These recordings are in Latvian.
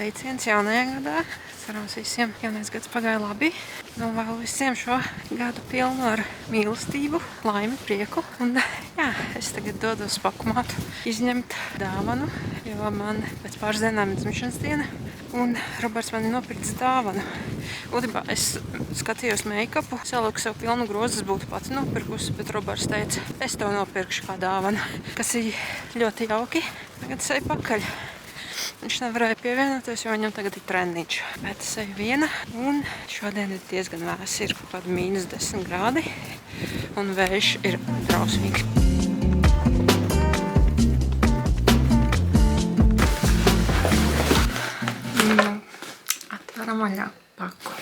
sveiciens jaunajā gadā. Cerams, visiem jaunais gads pagāja labi. Novēlu visiem šo gadu pilnu ar mīlestību, laimi, prieku. Un jā, es tagad dodos pakumāt, izņemt dāvanu, jo man pēc pāris dienām ir dzimšanas diena. Un Roberts man ir nopircis dāvanu. Būtībā es skatījos make-upu, saliku sev pilnu grozu, es būtu pats nopirkusi, bet Roberts teica, es tev nopirkšu kā dāvanu, kas ir ļoti jauki. Tagad es eju pakaļ. Viņš nevarēja pievienoties, jo viņam tagad ir treniņš. Bet es eju viena, un šodien ir diezgan vēss, ir kaut kādi -10 grādi, un vējš ir drausmīgs. Atveram vaļā paku.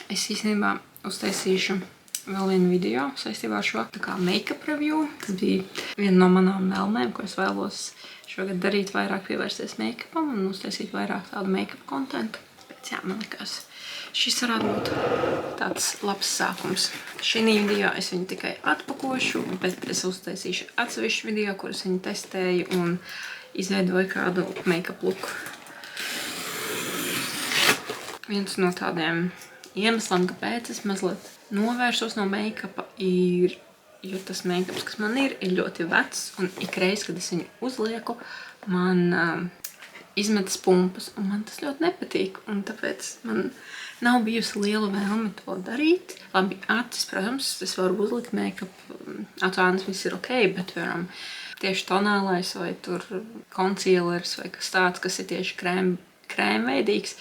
Es īstenībā uztaisīšu vēl vienu video saistībā ar šo tā kā make-up review. Tas bija viena no manām vēlmēm, ko es vēlos šogad darīt, vairāk pievērsties make-upam un uztaisīt vairāk tādu make-up kontentu. Bet jā, man likās, šis varētu būt tāds labs sākums. Šī video es viņu tikai atpakošu, bet es uztaisīšu atsevišķu video, kuras viņu testēju un izveidoju kādu make-up looku. Viens no tādiem iemesliem, kāpēc es mazliet novērsos no make-upa, ir, jo tas make-ups, kas man ir ļoti vecs, un ikreiz, kad es viņu uzlieku, man izmetas pumpas, un man tas ļoti nepatīk, un tāpēc man nav bijusi liela vēlme to darīt. Labi, acis, protams, es varu uzlikt make-up, atvānas viss ir ok, bet varam tieši tonālais vai tur concealers vai kas tāds, kas ir tieši krēmveidīgs.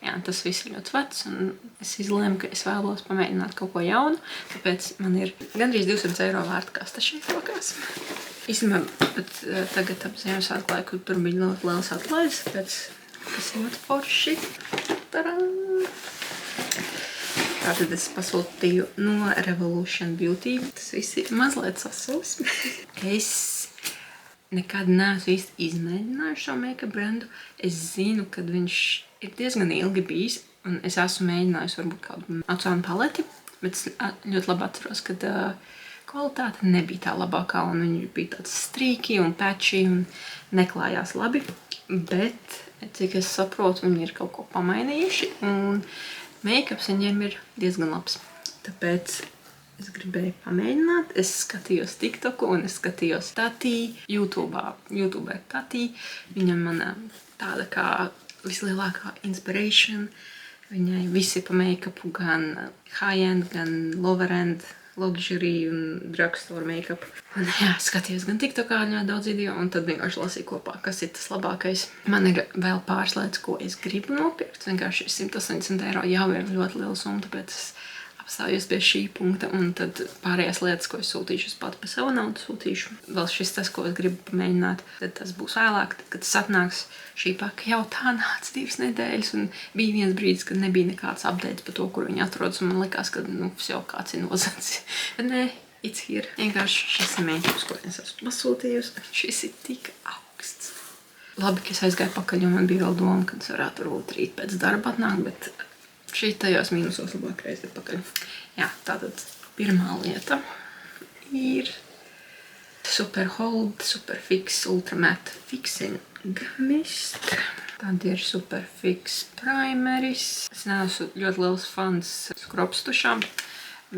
Jā, tas viss ir ļoti vecs, un es izlēmu, ka es vēlos pamēģināt kaut ko jaunu, tāpēc man ir gandrīz 200 eiro vērta kaste šeit rokās. Īstenībā, bet tagad ap Ziemassvētku laiku tur bija ļoti liels atlaides, tāpēc tas ir ļoti forši. Tadam! Tātad es pasūtīju no Revolution Beauty. Tas viss ir mazliet sasulis. Es nekad neesmu īsti izmēģinājuši šo make-up brendu. Es zinu, ka viņš ir diezgan ilgi bijis, un es esmu mēģinājusi varbūt kādu atsvanu paleti, bet es ļoti labi atceros, ka kvalitāte nebija tā labākā, un viņi bija tāds strīki un patchy un neklājās labi, bet, cik es saprotu, viņi ir kaut ko pamainījuši, un make-ups viņiem ir diezgan labs. Tāpēc es gribēju pamēģināt, es skatījos TikToku un es skatījos Tati, YouTuber Tati. Viņam mana tāda kā vislielākā inspiration. Viņai visi pa make-upu, gan high-end, gan lower-end, luxury un drugstore make-up. Un jā, skatījos gan TikTokā ļoti daudz video, un tad vienkārši lasīju kopā, kas ir tas labākais. Man ir vēl pāris lietas, ko es gribu nopirkt. Vienkārši 180 eiro jau ir ļoti liela summa, tāpēc es apstājos pie šī punkta, un tad pārējās lietas, ko es sūtīšu, es pati pa savu naudu sūtīšu. Vēl šis tas, ko es gribu pamēģināt, tad tas būs vēlāk, tad, kad tas atnāks. Šī paka jau tā nāca 2 nedēļas, un bija viens brīdis, kad nebija nekāds updates par to, kur viņi atrodas, un man likās, ka, jau kāds ir nozadis. Bet nē, it's here. Vienkārši šis ir make-ups, ko es esmu pasūtījusi, šis ir tik augsts. Labi, ka es aizgāju pakaļ, jo man bija vēl doma, ka es varētu varbūt rīt pēc darba atnākt, bet šī tajos mīnusos labāk reiz ir pakaļ. Jā, tātad pirmā lieta ir Super Hold, Super Fix Ultra Matte Fixing Mist. Tad ir Super Fix Primeris. Es neesmu ļoti liels fans skropstušām,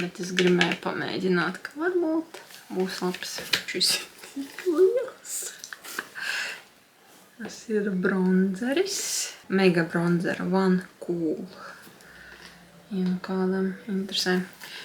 bet es gribēju pamēģināt, ka varbūt būs labs. Šis ir tik liels. Tas ir bronzeris. Mega Bronzer One Cool. Ja kādam interesē.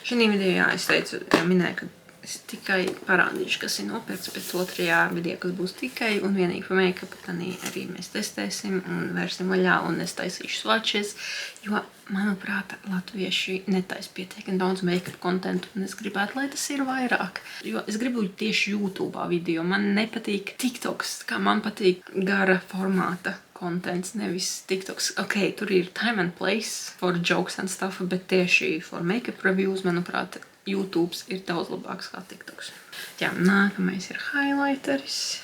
Šī video, es teicu, minēju, ka es tikai parādīšu, kas ir nopirkts, bet otrajā video, kas būs tikai un vienīgi par make-upu, tad arī mēs testēsim un vērsim vaļā, un es taisīšu swatches, jo, manuprāt, latvieši netais pietiekami daudz make-up kontentu, un es gribētu, lai tas ir vairāk. Jo es gribu tieši YouTube'ā video. Man nepatīk TikToks, kā man patīk gara formāta kontents, nevis TikToks. Ok, tur ir time and place for jokes and stuff, bet tieši for make-up reviews, manuprāt, YouTube's ir daudz labāks kā TikToks. Jā, nākamais ir highlighteris.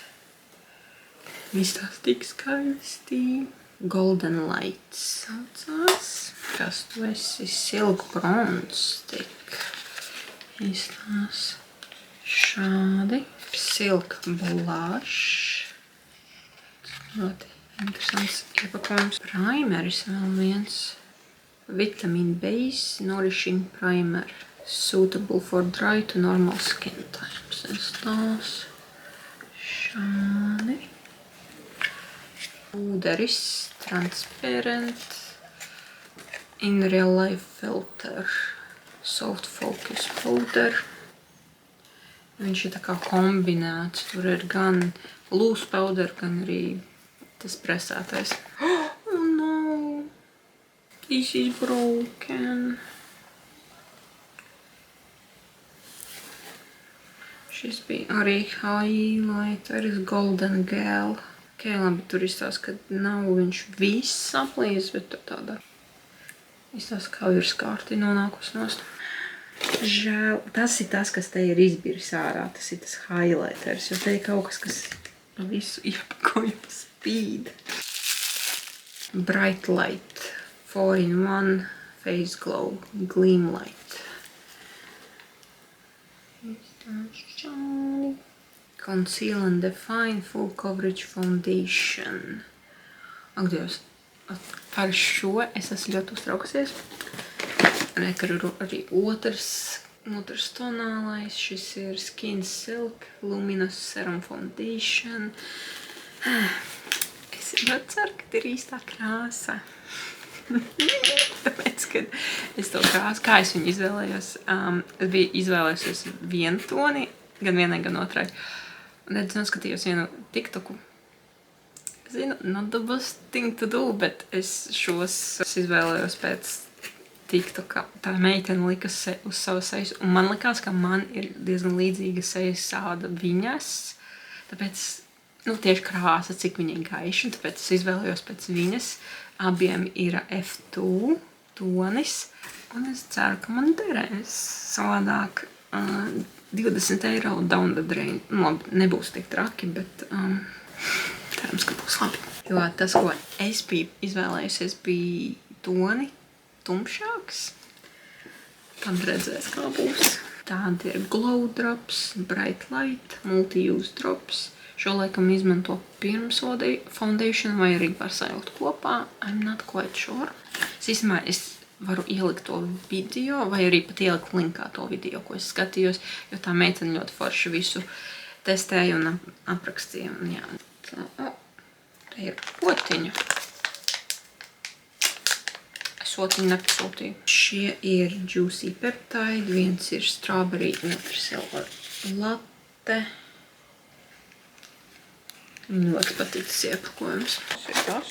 Viss tās tik skaisti. Golden Lights saucās. Kas tu esi? Silk Bronze Stick. Izstās šādi. Silk Blush. Ļoti Interesants iepakojums. Primeris vēl viens. Vitamin Base Nourishing Primer. Suitable for dry to normal skin types. Tās šādi. Pūderis transparent. In real life filter. Soft focus powder. Viņš ir tā kā kombinēts. Tur ir gan loose powder, gan arī tas presētais. Oh no! This is broken. Šis bija arī highlighteris Golden Gel. Ok, labi, tur izstāsta, ka nav viņš viss aplīzis, bet tur tādā izstāsta, kā virskārti nonākus nost. Žēl, tas ir tas, kas te ir izbiris ārā, tas ir tas highlighteris, jo te ir kaut kas visu iepakojumu spīd. Bright Light 4-in-1 Face Glow Gleam Light. Conceal and Define Full Coverage Foundation. Ak, Dievs, par šo es esmu ļoti uztraukusies. Nekar arī otrs tonālais. Šis ir Skin Silk Luminous Serum Foundation. Es ļoti ceru, ka ir īstā krāsa. Tāpēc, kad es to krāsu, kā es viņu izvēlējos, es biju izvēlējusies vienu toni, gan vienai, gan otrai. Un es noskatījos vienu TikToku. Zinu, not the best thing to do, bet es izvēlējos pēc TikTokā. Tā meitene lika uz savu sejas, un man likās, ka man ir diezgan līdzīga sejas sāda viņas, tāpēc, tieši krāsa, cik viņa ir gaiša, un tāpēc es izvēlējos pēc viņas. Abiem ir F2 tonis, un es ceru, ka man derēs savādāk 20 eiro down the drain. Labi, nebūs tik traki, bet cerams, ka būs labi. Jo tas, ko es biju izvēlējusies, bija toni tumšāks. Tad redzēs, kā būs. Tādi ir Glow Drops, Bright Light, Multi-Use Drops. Šo laikam izmanto pirms foundation vai arī var sajaukt kopā. I'm not quite sure. Īstenībā es varu ielikt to video vai arī pat ielikt linkā to video, ko es skatījos, jo tā meitene ļoti forši visu testēja un aprakstīja. Jā. Tā, te ir potiņa. Sotiņu nepasūtīju. Šie ir Juicy Peptide, viens ir Strawberry, otrs ir latte. Viņu ļoti patīcis iepakojums. Tas ir tas.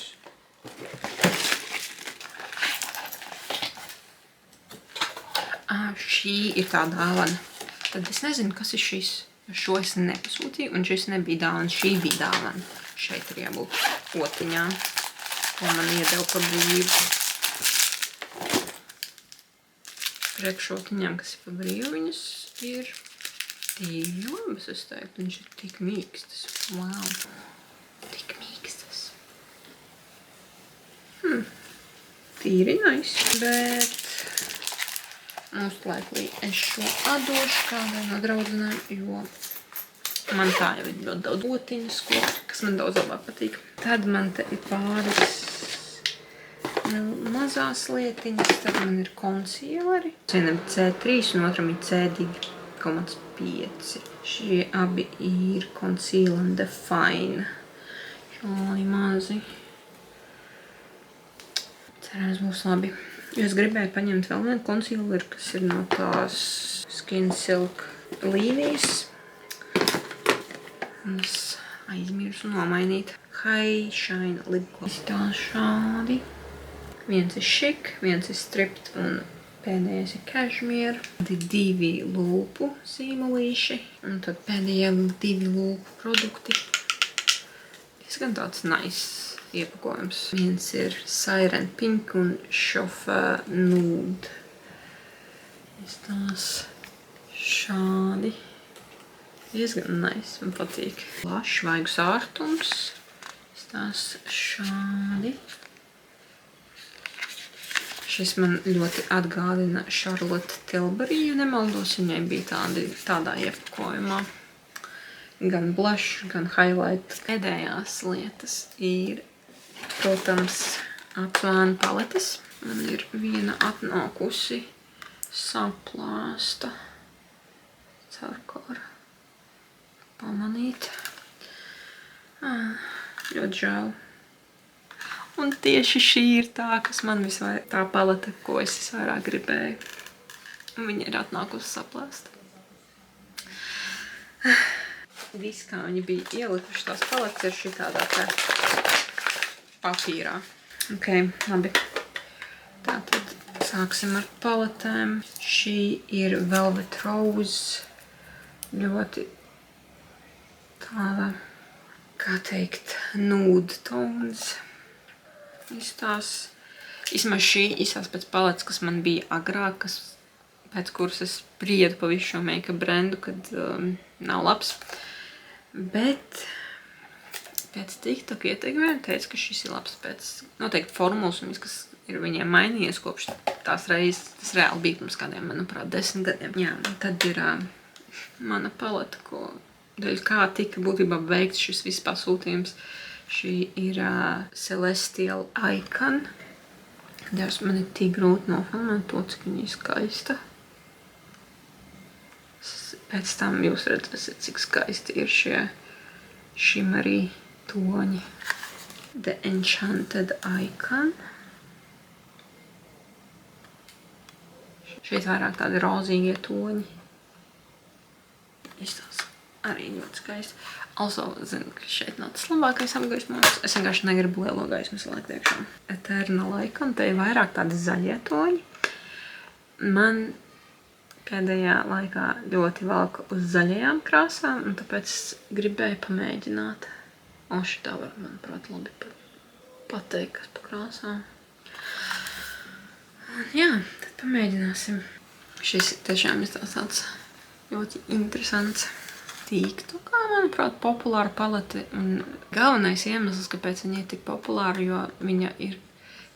Šī ir tā dāvana. Tad es nezinu, kas ir šis. Šo es nepasūtīju, un šis nebija dāvana. Šī bija dāvana. Šeit ir jābūt potiņām, ko man iedeva par brīvu. Priekšotiņām, kas ir pa brīvu, viņas ir tīri labas, es teiktu. Viņš ir tik mīkstas. Wow. Tik mīkstas. Tīri nice. Bet most likely es šo atdošu kādai no draudzenēm, jo man tā jau ir ļoti daudz potiņas, kas man daudz labāk patīk. Tad man te ir pāris mazās lietiņas, tad man ir concealeri. Vienam ir C3 un otram ir C2,5. Šie abi ir Conceal and Define. Šādi mazi. Cerams būs labi. Jo es gribēju paņemt vēl vienu concealeri, kas ir no tās Skin Silk līnijas. Un es aizmirsu nomainīt. High Shine Lip Gloss. Tā šādi. Viens ir Chic, viens ir Stripped un pēdējais ir Cashmere. Tad ir 2 lūpu zīmolīši un tad pēdējie 2 lūpu produkti. Diezgan tāds nice iepakojums. Viens ir Siren Pink un Chauffeur Nude. Tās šādi. Diezgan nice, man patīk. Plašs, vaigus ārtums. Tās šādi. Šis man ļoti atgādina Charlotte Tilbury, ja nemaldos, viņai bija tādā iepakojumā. Gan blush, gan highlight. Pēdējās lietas ir protams, apvāna paletes. Man ir viena atnākusi saplāsta. Ceru, ka var pamanīt. Ļoti žēl. Un tieši šī ir tā, kas man tā palete, ko es visvairāk gribēju. Un viņa ir atnākusi saplāsta. Viss, kā viņi bija ielikuši tās paletes, ir šitādā te papīrā. Ok, labi. Tātad sāksim ar paletēm. Šī ir Velvet Rose. Ļoti tāda, kā teikt, nude tones. Vismaz šī izsās pēc paletes, kas man bija agrāk, pēc kuras es spriedu pa visu šo make-up brendu, kad nav labs. Bet pēc TikTok ieteikumiem teica, ka šis ir labs pēc noteikti formulas un viss, kas ir viņiem mainījies kopš tās reizes. Tas reāli bija pirms kādiem, manuprāt, 10 gadiem. Jā, tad ir mana paleta, dēļ kā tika būtībā veikts šis viss pasūtījums. Šī ir Celestial Icon. Dievs, man ir tik grūti nofilmēt to, cik viņa ir skaista. Pēc tam jūs redzēsiet, cik skaisti ir šie shimmery toņi. The Enchanted Icon. Šeit vairāk tādi rozīgie toņi. Izstās arī ļoti skaisti. Also, zinu, ka šeit nav tas labākais apgaismojums. Es vienkārši negribu lielo gaismu salikt iekšā. Eternal Icon, te ir vairāk tādi zaļie toņi. Man pēdējā laikā ļoti valka uz zaļajām krāsām, un tāpēc gribēju pamēģināt. Un šitā var, manuprāt, labi pateikt, kas pa krāsām. Un jā, tad pamēģināsim. Šis tiešām ir tāds ļoti interesants tīktu, kā, manuprāt, populāra palete. Un galvenais iemesls, kāpēc viņa ir tik populāra, jo viņa ir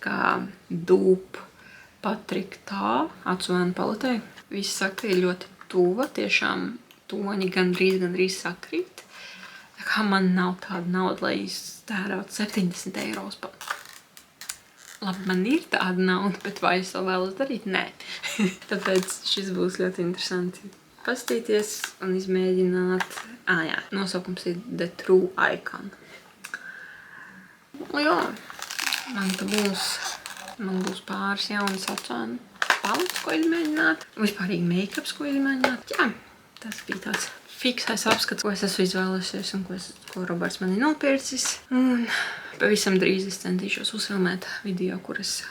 kā dupe Patrick tā atsvēna paletei. Visi saka, ka ir ļoti tuva, tiešām toņi gandrīz sakrīt. Tā kā man nav tāda nauda, lai iztērētu 70 euros pa. Labi, man ir tāda nauda, bet vai es to vēlos darīt? Nē. Tāpēc šis būs ļoti interesanti pastīties un izmēģināt. Jā, nosaukums ir The True Icon. Jā, man būs pāris jaunas atsvēnu paletes, ko izmēģināt. Vispārīgi make-ups, ko izmēģināt. Jā, tas bija tāds fiksais apskats, ko es esmu izvēlējusies un ko Roberts man ir nopircis. Un pavisam drīz es centīšos uzfilmēt video, kur es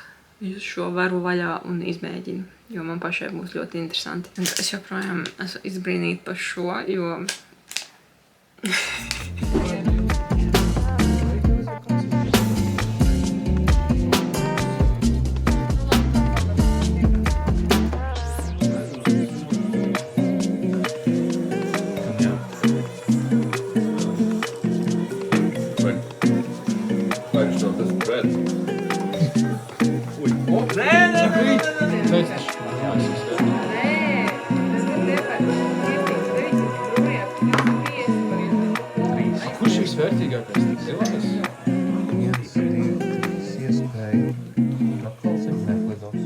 visu šo varu vaļā un izmēģinu, jo man pašai būs ļoti interesanti. Un es joprojām esmu izbrīnīta par šo, jo... Kurš ir visvērtīgākais? Tas zilais? Viens iespēja. Atklāsim neklidos.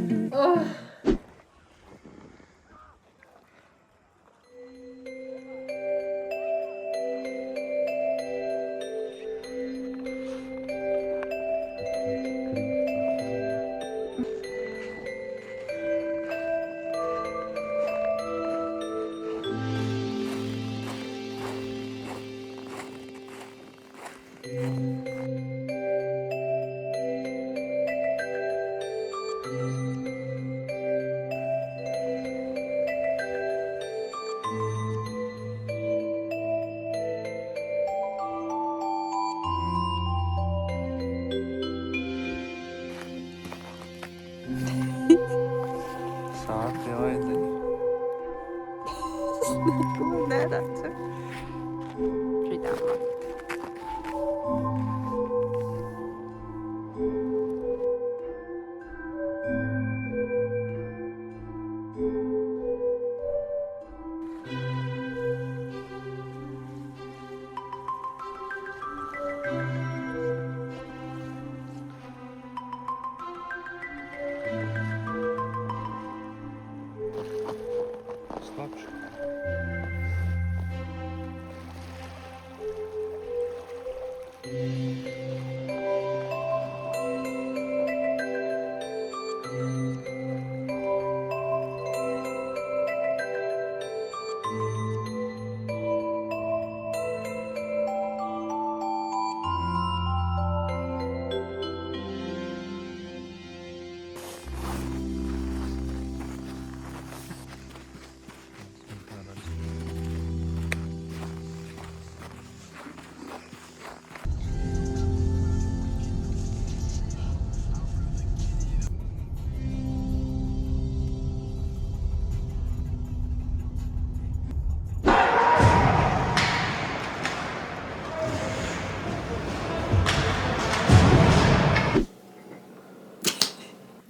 Sāk jau aiziet. Neko neredzu. Šitā man.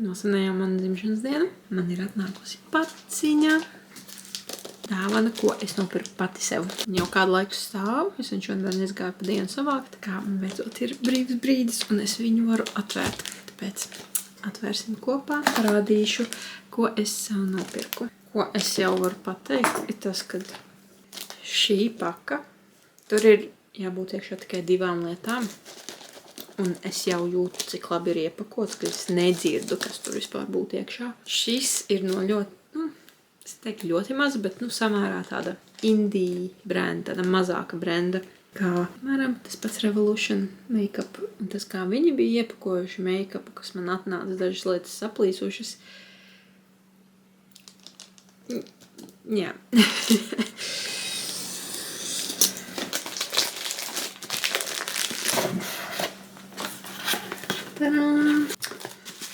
Nosvinējām manu dzimšanas dienu. Man ir atnākusi paciņa. Dāvana, ko es nopirku pati sev. Viņa jau kādu laiku stāv. Es viņu šodien nezgāju pa dienu savākt. Tā kā man beidzot ir brīvs brīdis un es viņu varu atvērt. Tāpēc atvērsim kopā. Parādīšu, ko es sev nopirku. Ko es jau varu pateikt, ir tas, ka šī paka, tur ir jābūt iekšā tikai 2 lietām. Un es jau jūtu, cik labi ir iepakots, ka es nedzirdu, kas tur vispār būtu iekšā. Šis ir no ļoti, es teiktu ļoti maz, bet samērā tāda indie brenda, tāda mazāka brenda, kā, piemēram, tas pats Revolution make-up. Un tas, kā viņi bija iepakojuši make-upu, kas man atnāca dažas lietas saplīsušas. Jā.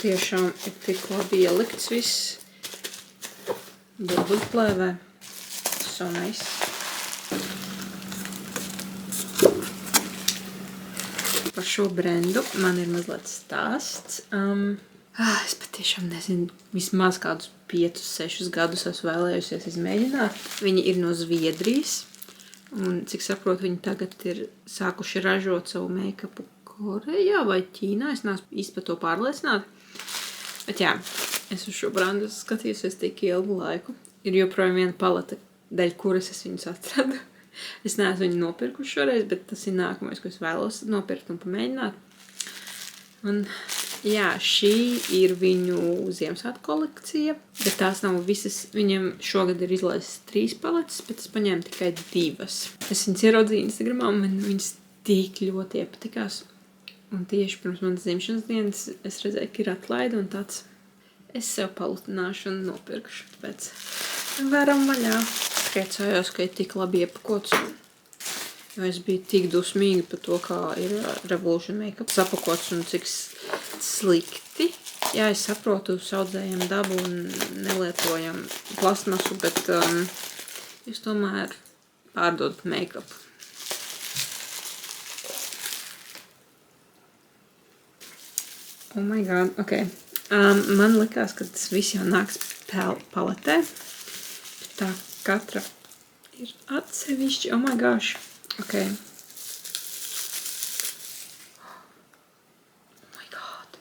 Tiešām ir tik labi ielikts viss. Burbuļplēvē. So nice. Par šo brendu man ir mazliet stāsts. Es patiešām nezinu, vismaz kādus 5-6 gadus esmu vēlējusies izmēģināt. Viņi ir no Zviedrijas. Un, cik saprotu, viņi tagad ir sākuši ražot savu make-upu Korejā vai Ķīnā. Es neesmu īsti par to pārliecināta. Bet jā, es uz šo brandu skatījusies tik ilgu laiku. Ir joprojām viena paleta, dēļ kuras es viņus atradu. Es neesmu viņu nopirkuši šoreiz, bet tas ir nākamais, ko es vēlos nopirkt un pamēģināt. Un jā, šī ir viņu Ziemassvētku kolekcija, bet tās nav visas. Viņiem šogad ir izlaistas 3 paletes, bet es paņēmu tikai 2. Es viņas ieraudzīju Instagramā un man viņas tik ļoti iepatikās. Un tieši pirms manas dzimšanas dienas es redzēju, ka ir atlaide un tāds es sev palutināšu un nopirkšu. Tāpēc varam vaļā. Priecājos, ka ir tik labi iepakots. Jo es biju tik dusmīga par to, kā ir Revolution make-up sapakots un cik slikti. Jā, es saprotu, audzējam dabu un nelietojam plastmasu, bet jūs tomēr pārdodat make-up. Oh my god, ok. Man likās, ka tas viss jau nāks paletē. Tā katra ir atsevišķi. Oh my gosh. Ok. Oh my god.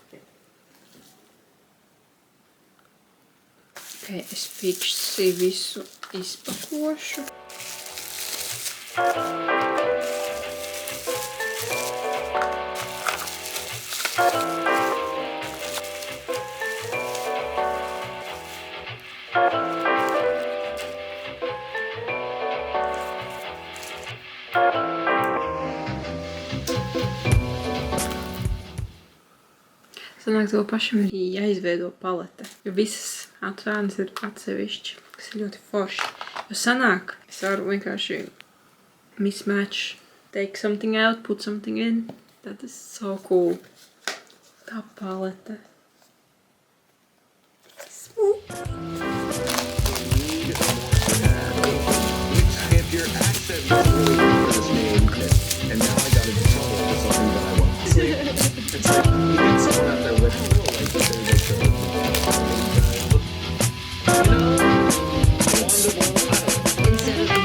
Ok, es fiksi visu izpakošu. Sanāk, to pašam ir jāizveido palete, jo visas atvērnas ir atsevišķi, kas ir ļoti forši. Jo sanāk, es varu vienkārši mismatch, take something out, put something in. That is so cool. Tā palete. If your accent was really good for this name, and now I got into trouble for something that I want to say. It's like you get someone out there with a little like this, there's like you know, Instead of the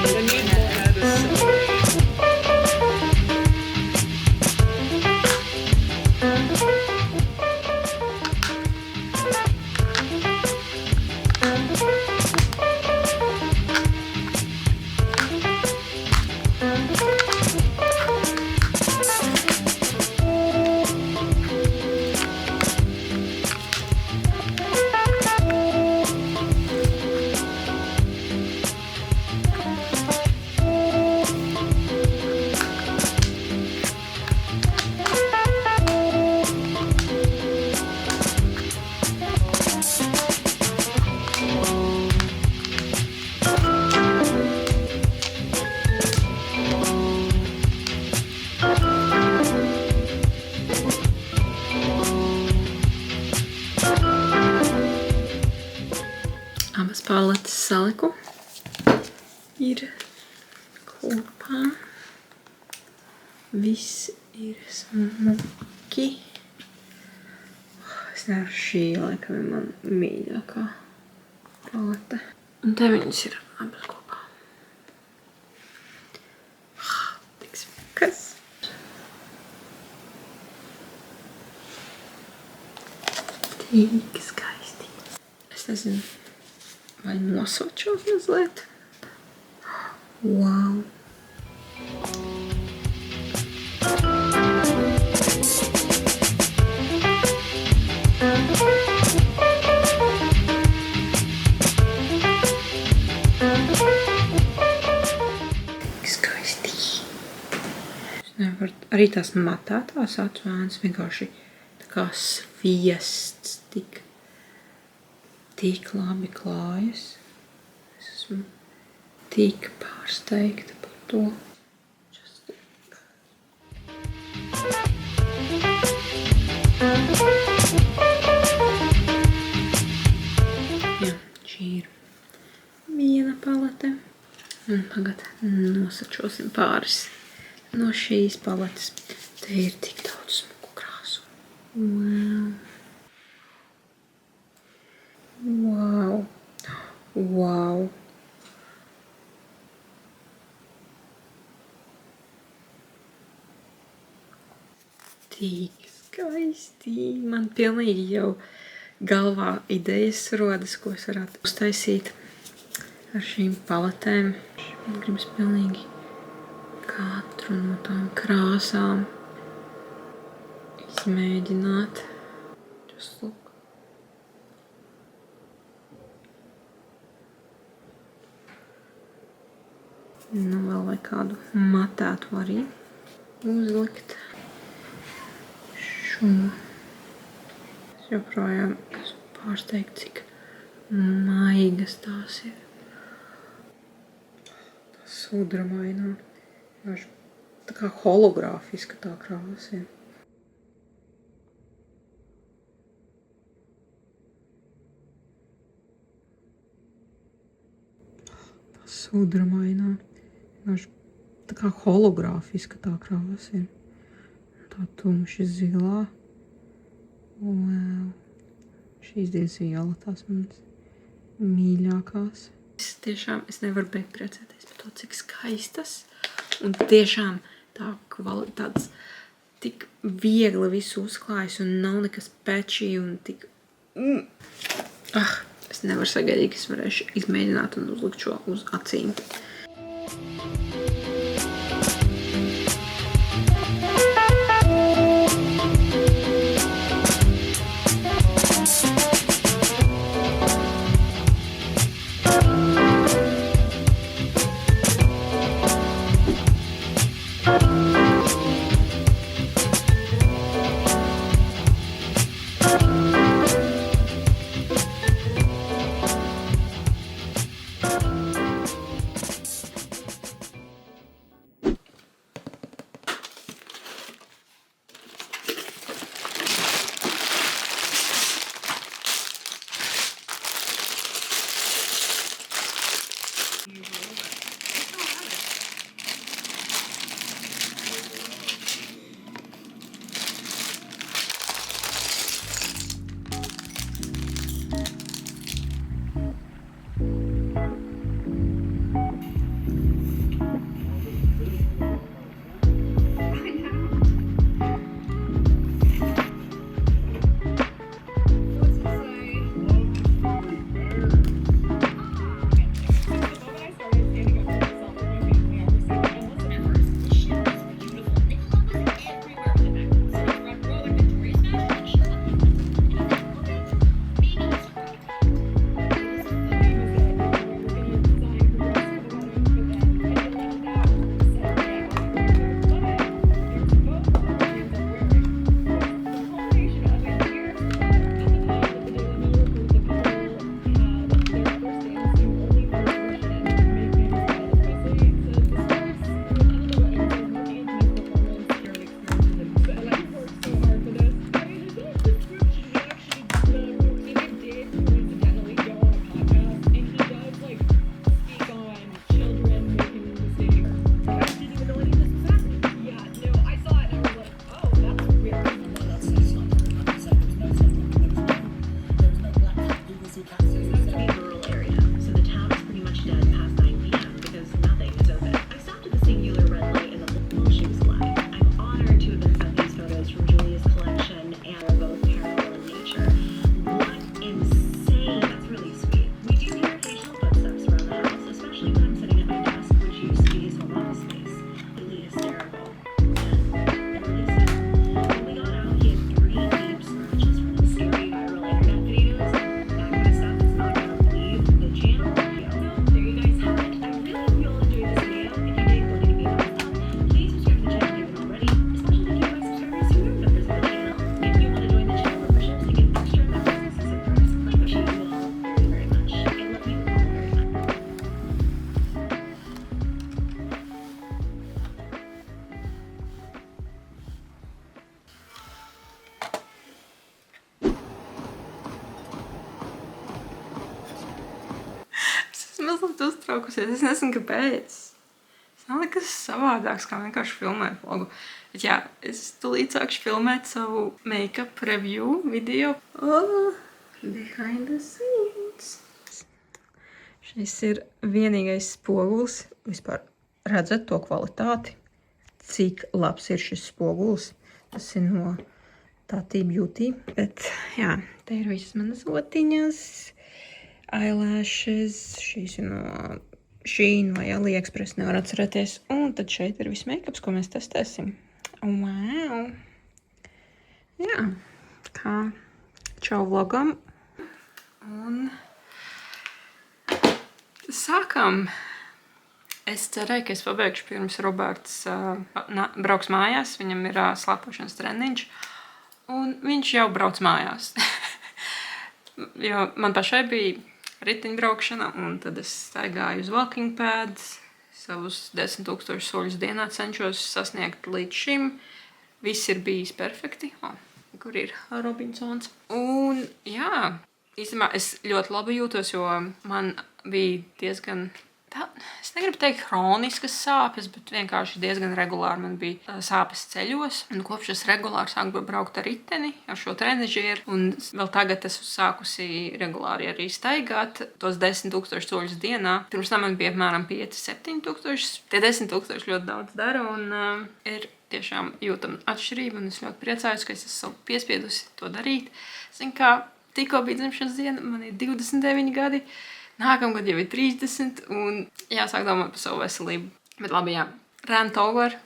paletes saliku. Ir kopā. Viss ir smuki. Es nevaru, šī laikam ir man mīļākā palete. Un te viņas ir abas kopā. Tik smukas. Tik skaisti. Es nezinu, vai nosočos mazliet. Wow! Arī tās matētās atsvānas vienkārši tā kā sviests tik labi klājas. Es esmu tik pārsteigta par to. Jā, šī ir viena palete. Un tagad nosačosim pāris no šīs paletes. Te ir tik daudz smuku krāsu. Wow. Wow. Wow. Tik skaisti. Man pilnīgi jau galvā idejas rodas, ko es varētu uztaisīt ar šīm paletēm. Man gribas pilnīgi katru no tām krāsām izmēģināt. Just look. Nu, vēl vai kādu matētu arī uzlikt šo. Es joprojām esmu pārsteigta, cik maigas tās ir. Tā sudramainā. Tā kā hologrāfiska tā krāsa ir. Tā sudramainā. Tā kā hologrāfiska tā krāsa ir. Tā tumši zilā. Wow. Šīs dienas violetās manas mīļākās. Es nevaru beigt priecēties par to, cik skaistas. Un tiešām tāds tik viegli visu uzklājas un nav nekas patchy un tik... Es nevaru sagaidīt, ka es varēšu izmēģināt un uzlikt šo uz acīm. mazliet uztraukusies. Es nezinu, kāpēc. Tas nav nekas savādāks, kā vienkārši filmēt vlogu. Bet jā, es tūlīt sākšu filmēt savu make-up review video. Oh, behind the scenes. Šis ir vienīgais spogulis. Vispār redzat to kvalitāti, cik labs ir šis spogulis. Tas ir no Tati Beauty. Bet jā, te ir visas manas otiņas, eyelashes, šīs ir no Shein vai AliExpress, nevar atcerēties. Un tad šeit ir viss make-ups, ko mēs testēsim. Wow! Jā, kā čau vlogam. Un sākam. Es cerēju, ka es pabeigšu pirms Roberts brauks mājās. Viņam ir slēpošanas treniņš. Un viņš jau brauc mājās. Jo man pašai bija riteņbraukšana, un tad es staigāju uz walking pads. Savus 10 000 soļus dienā cenšos sasniegt līdz šim. Viss ir bijis perfekti. Kur ir Robinsons? Un jā, īstenībā es ļoti labi jūtos, jo man bija diezgan... Es negribu teikt hroniskas sāpes, bet vienkārši diezgan regulāri man bija sāpes ceļos. Un kopš es regulāri sāku braukt ar riteni, ar šo trenažieru. Un vēl tagad esmu sākusi regulāri arī staigāt tos 10 000 soļus dienā. Pirms tam man bija apmēram 5-7 000. Tie 10 000 ļoti daudz dara un ir tiešām jūtama atšķirība. Un es ļoti priecājos, ka es esmu piespiedusi to darīt. Zinu, kā tikko bija dzimšanas diena, man ir 29 gadi. Nākamgad jau ir 30 un jāsāk domāt par savu veselību. Bet labi, jā, rant over.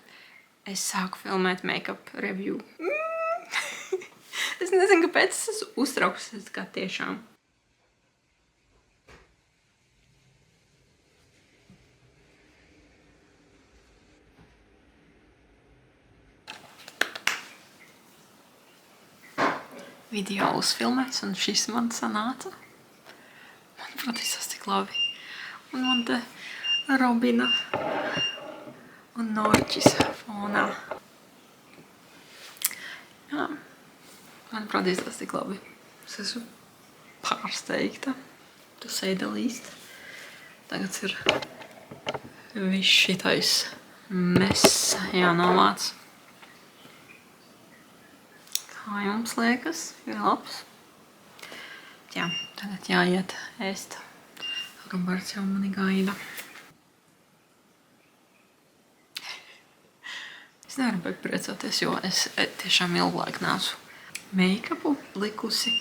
Es sāku filmēt make-up review. Es nezinu, kāpēc es esmu uztraukusies kā tiešām. Video uzfilmēs un šis man sanāca. Protams, tas tik labi. Un man te Robina un Norķis fonā. Jā, man protams, tas tik labi. Es esmu pārsteigta. Tu say the least. Tagad ir viss šitais mess jānomāc. Kā jums liekas? Ir labs? Jā, tagad jāiet ēst. Roberts jau mani gaida. Es nevaru beigt priecāties, jo es tiešām ilgu laiku neesmu make-upu likusi.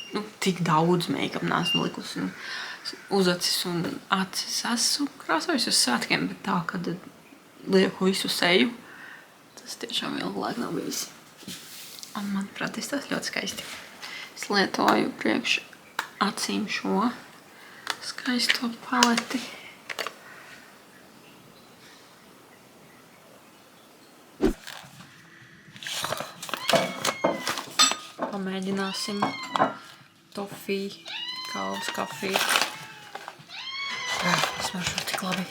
Tik daudz make-upu neesmu likusi. Uz acis un acis esmu krāsojusi uz svētkiem, bet tā, kad lieku visu seju, tas tiešām ilgu laiku nav bijis. Un manuprāt, tas ļoti skaisti. Es lietoju priekš acīm šo skaisto paleti. Pamēģināsim toffee, kaldus kafiju. Smaržo tik labi.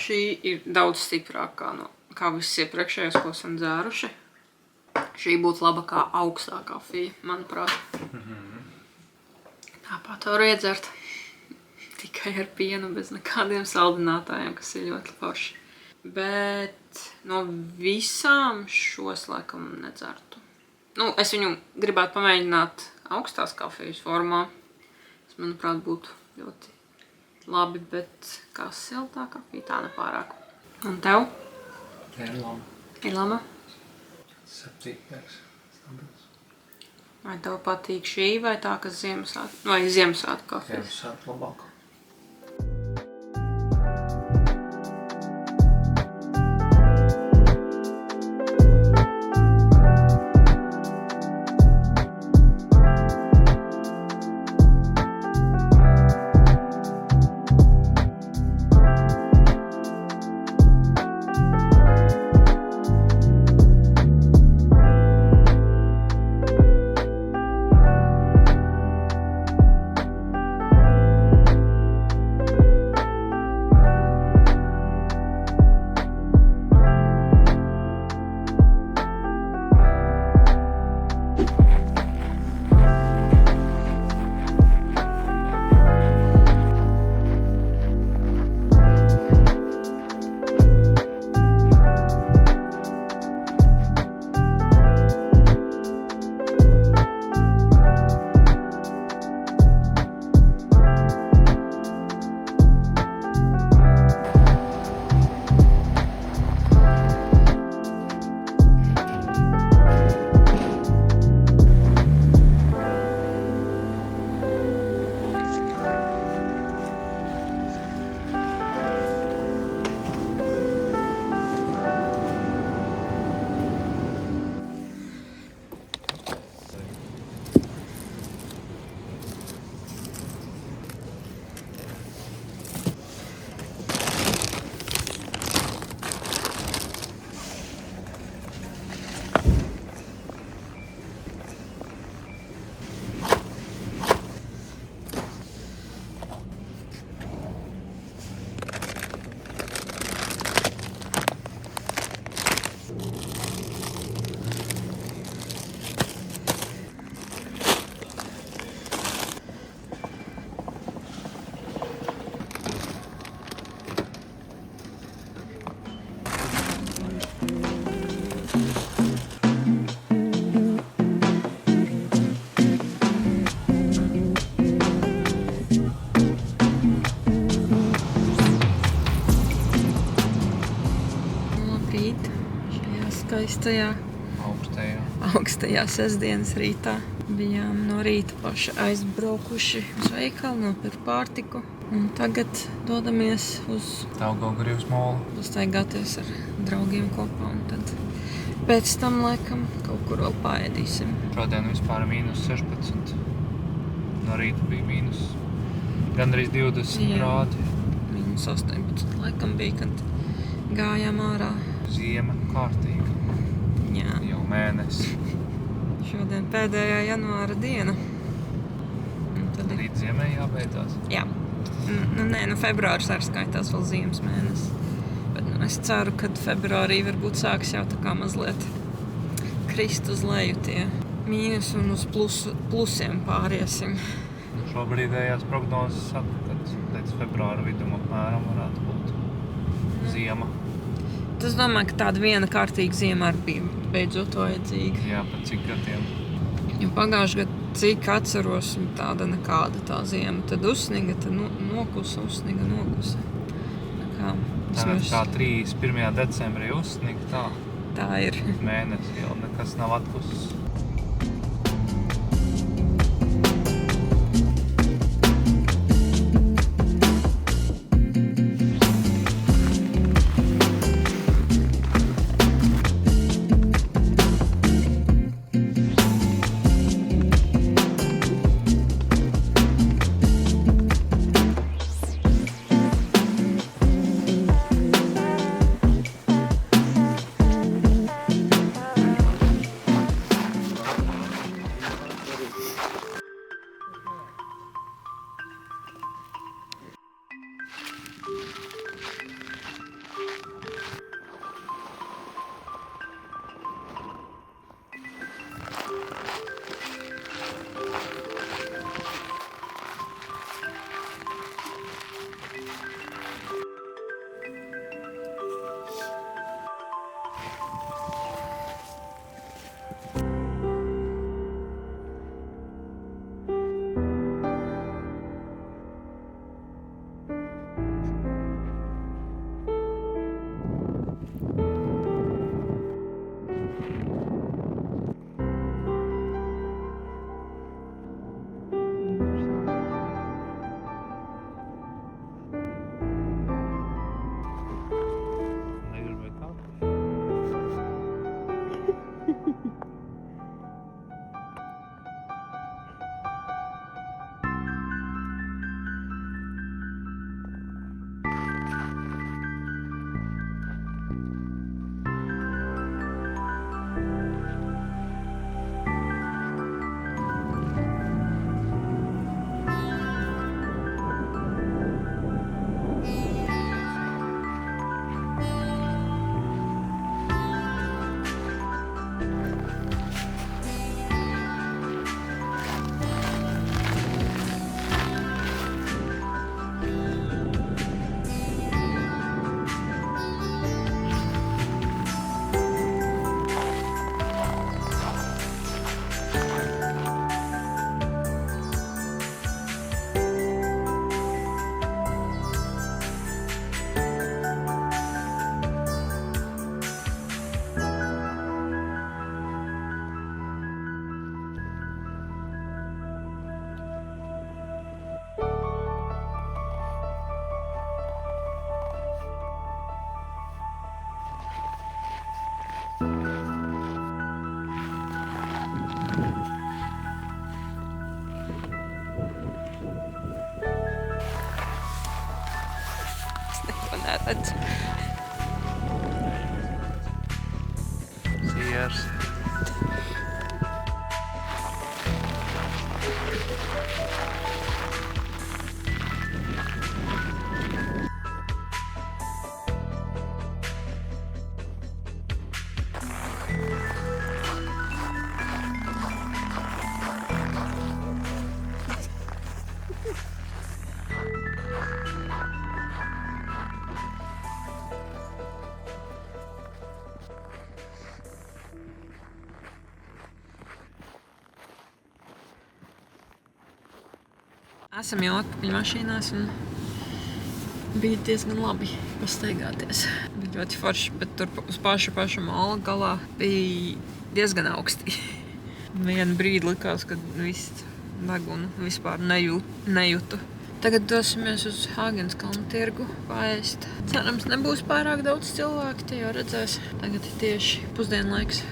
Šī ir daudz stiprākā kā viss iepriekšējais, ko esam dzēruši. Šī būtu laba kā augstā kafija, manuprāt. Tāpat var iedzert tikai ar pienu, bez nekādiem saldinātājiem, kas ir ļoti forši. Bet no visām šos laikam nedzertu. Es viņu gribētu pamēģināt augstās kafijas formā. Tas, manuprāt, būtu ļoti labi, bet kā siltā kafija, tā nepārāk. Un tev? Ir lama. Ir lama? 7 liekas. Stabils. Vai tev patīk šī vai tā, kas Ziemassvētku kafija? Ziemassvētku labāk. Skaistajā, augstajā sestdienas rītā. Bijām no rīta paši aizbraukuši uz veikalu, nopirkt pārtiku. Un tagad dodamies uz Daugavgrības molu. Pastaigāties ar draugiem kopā. Un tad pēc tam, laikam, kaut kur vēl paēdīsim. Šodien vispār mīnus 16. No rīta bija mīnus gandrīz 20 grādi. Mīnus 18 laikam bija, kad gājām ārā. Ziema kārtīga. Jā. Jau mēnesi. Šodien pēdējā janvāra diena. Tad Rīt ziemē jābeidzās. Jā. Februārs arī skaitās vēl ziemas mēnesis. Bet es ceru, ka februārī varbūt sāks jau tā kā mazliet krist uz leju tie mīnus un uz plusiem pāriesim. Šobrīdējās prognozes saka, kad līdz februāra vidum apmēram varētu būt ziema. Es domāju, ka tāda viena kārtīga ziema arī bija beidzot vajadzīga. Jā, pat cik gadiem. Jo pagājuši gadu, cik atceros, tāda nekāda tā ziema. Tad uzsniga, tad nokusa. Tagad kā 31. decembrī uzsniga, tā ir. Mēnesi jau nekas nav atkusis. Neredz. Siers. Esam jau atpakaļ mašīnās un bija diezgan labi pastaigāties. Bija ļoti forši, bet tur uz pašu māla galā bija diezgan augsti. Vienu brīdi likās, ka viss degunu vispār nejutu. Tagad dosimies uz Hāgens kalnu tirgu paēst. Cerams, nebūs pārāk daudz cilvēku, tie jau redzēs. Tagad ir tieši pusdienlaiks.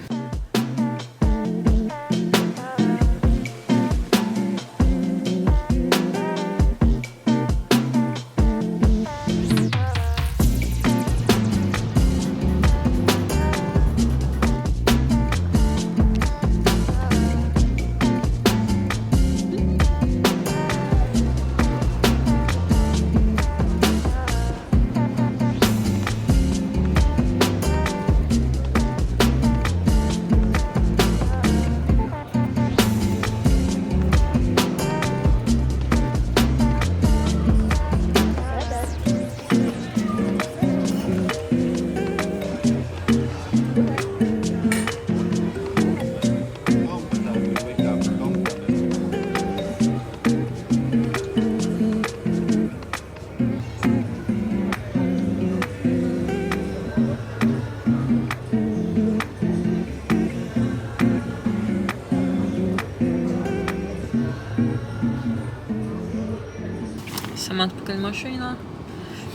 Esam atpakaļ mašīnā.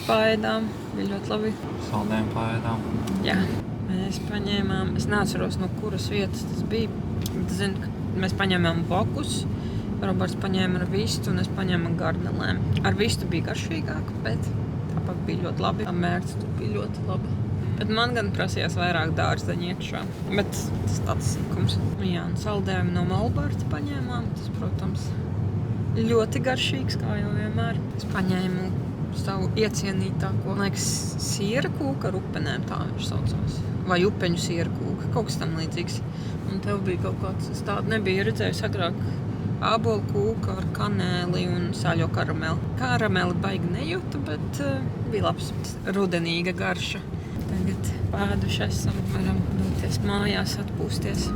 Paēdām. Bija ļoti labi. Saldējumu paēdām. Jā. Mēs paņēmām, es neatceros, no kuras vietas tas bija, bet es zinu, ka mēs paņēmām bokus. Roberts paņēma ar vistu un es paņēmu ar garnelēm. Ar vistu bija garšīgāk, bet tāpat bija ļoti labi. Mērķis tur bija ļoti labi. Bet man gan prasījās vairāk dārzeņu iekšā. Bet tas tāds sīkums. Jā, un saldējumu no Malbarta paņēmām. Tas, protams, ļoti garšīgs, kā jau vienmēr. Es paņēmu savu iecienītāko, man liekas, siera kūka ar upenēm, tā viņš saucās. Vai upeņu siera kūka, kaut kas tam līdzīgs. Un tev bija kaut kāds, es tādu nebiju redzējusi agrāk, ābolu kūka ar kanēli un sāļo karameli. Karameli baigi nejūtu, bet bija labs, rudenīga garša. Tagad pēduši esam, varam doties mājās atpūsties.